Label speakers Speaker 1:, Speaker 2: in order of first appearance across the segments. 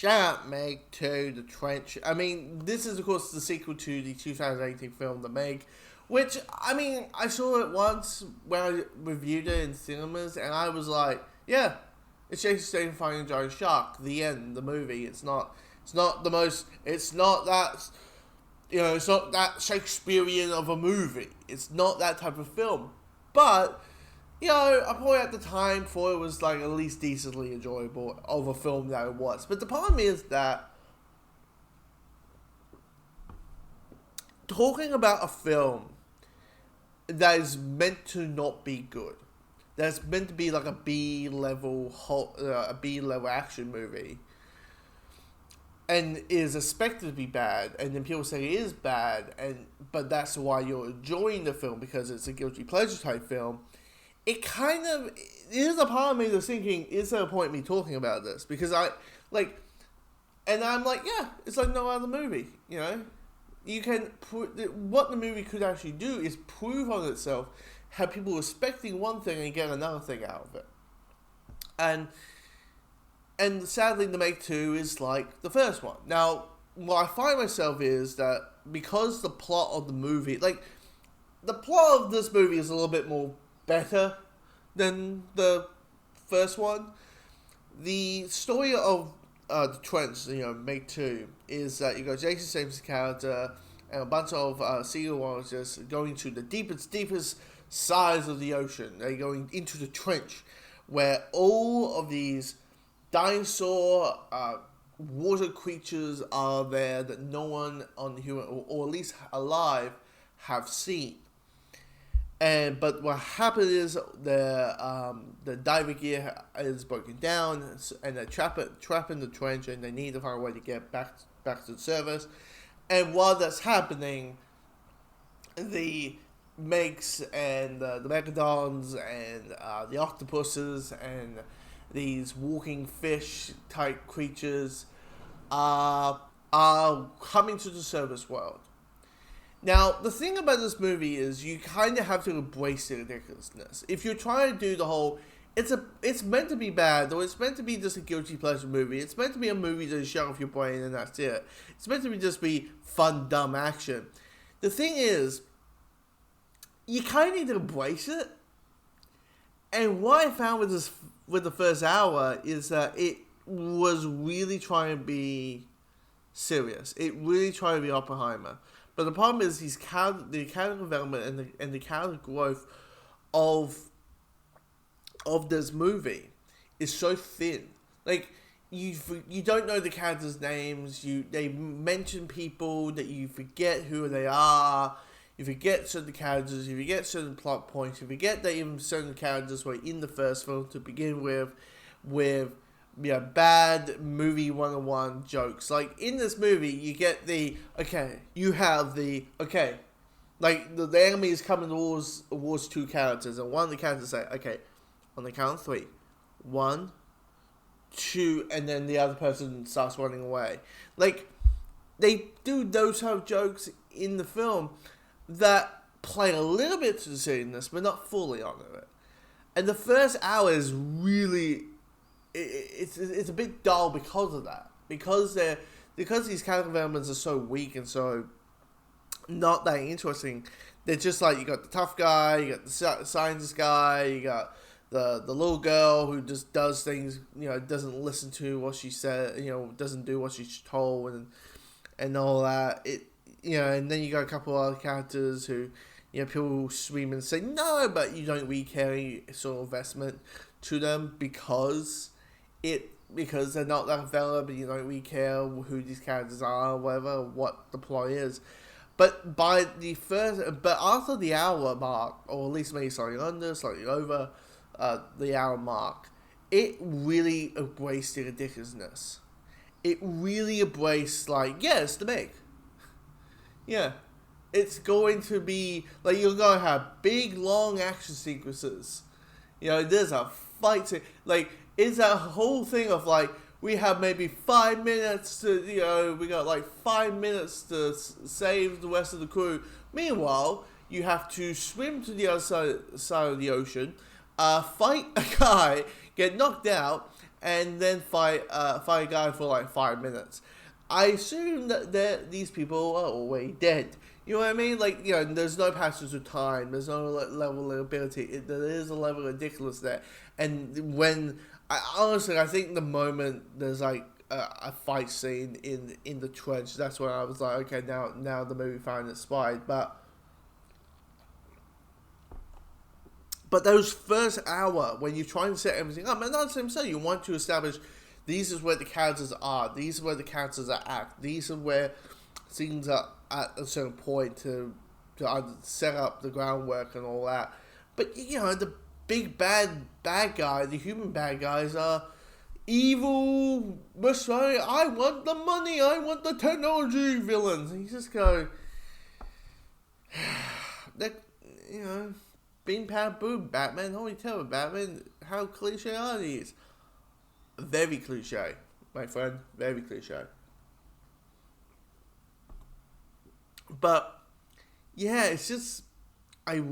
Speaker 1: shout out Meg to The Trench. I mean, this is, of course, the sequel to the 2018 film The Meg, which, I mean, I saw it once when I reviewed it in cinemas, and I was like, yeah, it's Jason Statham fighting a giant shark. The end, the movie. It's not that Shakespearean of a movie. It's not that type of film. But, you know, I probably at the time thought it was like at least decently enjoyable of a film that it was. But the problem is that talking about a film that is meant to not be good, that's meant to be like a B-level action movie, and is expected to be bad, and then people say it is bad, but that's why you're enjoying the film because it's a guilty pleasure type film. It is a part of me that's thinking, is there a point in me talking about this? Because I'm like, yeah, it's like no other movie, you know? You can what the movie could actually do is prove on itself, have people expecting one thing and get another thing out of it. And sadly, The Meg 2 is like the first one. Now, what I find myself is that because the plot of the movie, the plot of this movie is a little bit more better than the first one. The story of The Trench, Meg 2, is that you got Jason Statham's character and a bunch of sea warriors going to the deepest sides of the ocean. They're going into the trench where all of these dinosaur water creatures are there that no one on the human, or at least alive, have seen. But what happened is the diving gear is broken down, and they're trapped in the trench, and they need to find a way to get back to the surface. And while that's happening, the Megs and the megalodons and the octopuses and these walking fish type creatures are coming to the surface world. Now, the thing about this movie is you kind of have to embrace the ridiculousness. If you're trying to do the whole, it's meant to be bad, or it's meant to be just a guilty pleasure movie. It's meant to be a movie that shut off your brain and that's it. It's meant to be just be fun, dumb action. The thing is, you kind of need to embrace it. And what I found with the first hour is that it was really trying to be serious. It really tried to be Oppenheimer. But the problem is the character development and the character growth of this movie is so thin. Like, you don't know the characters' names. They mention people that you forget who they are. You forget certain characters. You forget certain plot points. You forget that even certain characters were in the first film to begin with bad movie 101 jokes. Like, in this movie, you get the enemy is coming towards two characters, and one of the characters say, okay, on the count of 3, 1, 2, and then the other person starts running away. Like, they do those type of jokes in the film that play a little bit to the seriousness, but not fully onto it. And the first hour is really, it's a bit dull because of that. Because these character developments are so weak and so not that interesting. They're just like, you got the tough guy, you got the scientist guy, you got the little girl who just does things, doesn't listen to what she said, doesn't do what she's told and all that. And then you got a couple other characters who, people scream and say no, but you don't really care any sort of investment to them because they're not that developed, and you don't really care who these characters are, whatever, what the plot is. But after the hour mark, or at least maybe slightly under, slightly over the hour mark, it really embraced the ridiculousness. It really embraced, it's the Meg. Yeah. It's going to be, you're going to have big, long action sequences. There's a fight scene. It's a whole thing of, we have maybe 5 minutes to, we got 5 minutes to save the rest of the crew. Meanwhile, you have to swim to the other side of the ocean, fight a guy, get knocked out, and then fight a guy for like 5 minutes. I assume that these people are already dead. You know what I mean? Like, there's no passage of time. There's no level of ability. There is a level of ridiculous there. And honestly, I think the moment there's like a fight scene in the trench, that's when I was like, okay, now the movie found its spine. But those first hour, when you're trying to set everything up, and that's what I'm saying, you want to establish these is where the characters are, these are where the characters are at, these are where things are at a certain point to set up the groundwork and all that. But, the big bad guy, the human bad guys are evil, Messiah, I want the money, I want the technology villains. And you just go, bean pad boom, Batman, holy tell Batman, how cliche are these? Very cliche, my friend, very cliche. But, yeah, it's just, it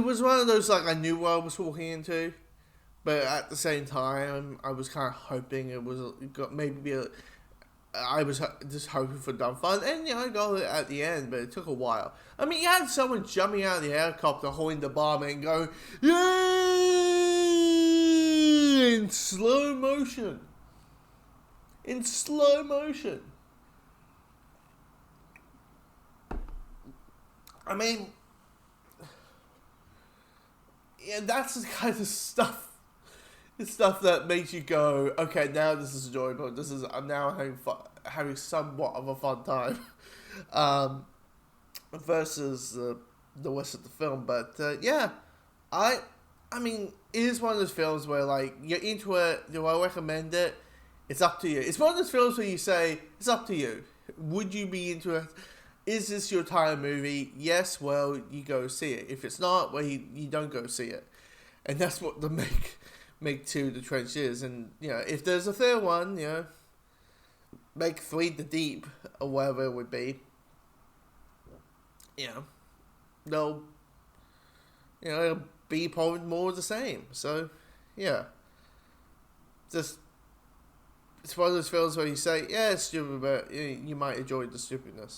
Speaker 1: was one of those, like, I knew what I was walking into, but at the same time, I was kind of hoping I was just hoping for dumb fun, and I got it at the end, but it took a while. I mean, you had someone jumping out of the helicopter, holding the bomb, and going, yay! In slow motion. I mean, yeah, that's the kind of stuff. It's stuff that makes you go, okay, now this is enjoyable. I'm now having somewhat of a fun time, versus the rest of the film. But yeah, I mean, it is one of those films where like you're into it. Do I recommend it? It's up to you. It's one of those films where you say it's up to you. Would you be into it? Is this your type of movie? Yes, well, you go see it. If it's not, well, you don't go see it. And that's what the make 2 The Trench is. And, if there's a third one, make 3 The Deep, or whatever it would be. They'll, it'll be probably more of the same. So, yeah. Just, it's one of those films where you say, yeah, it's stupid, but you might enjoy the stupidness.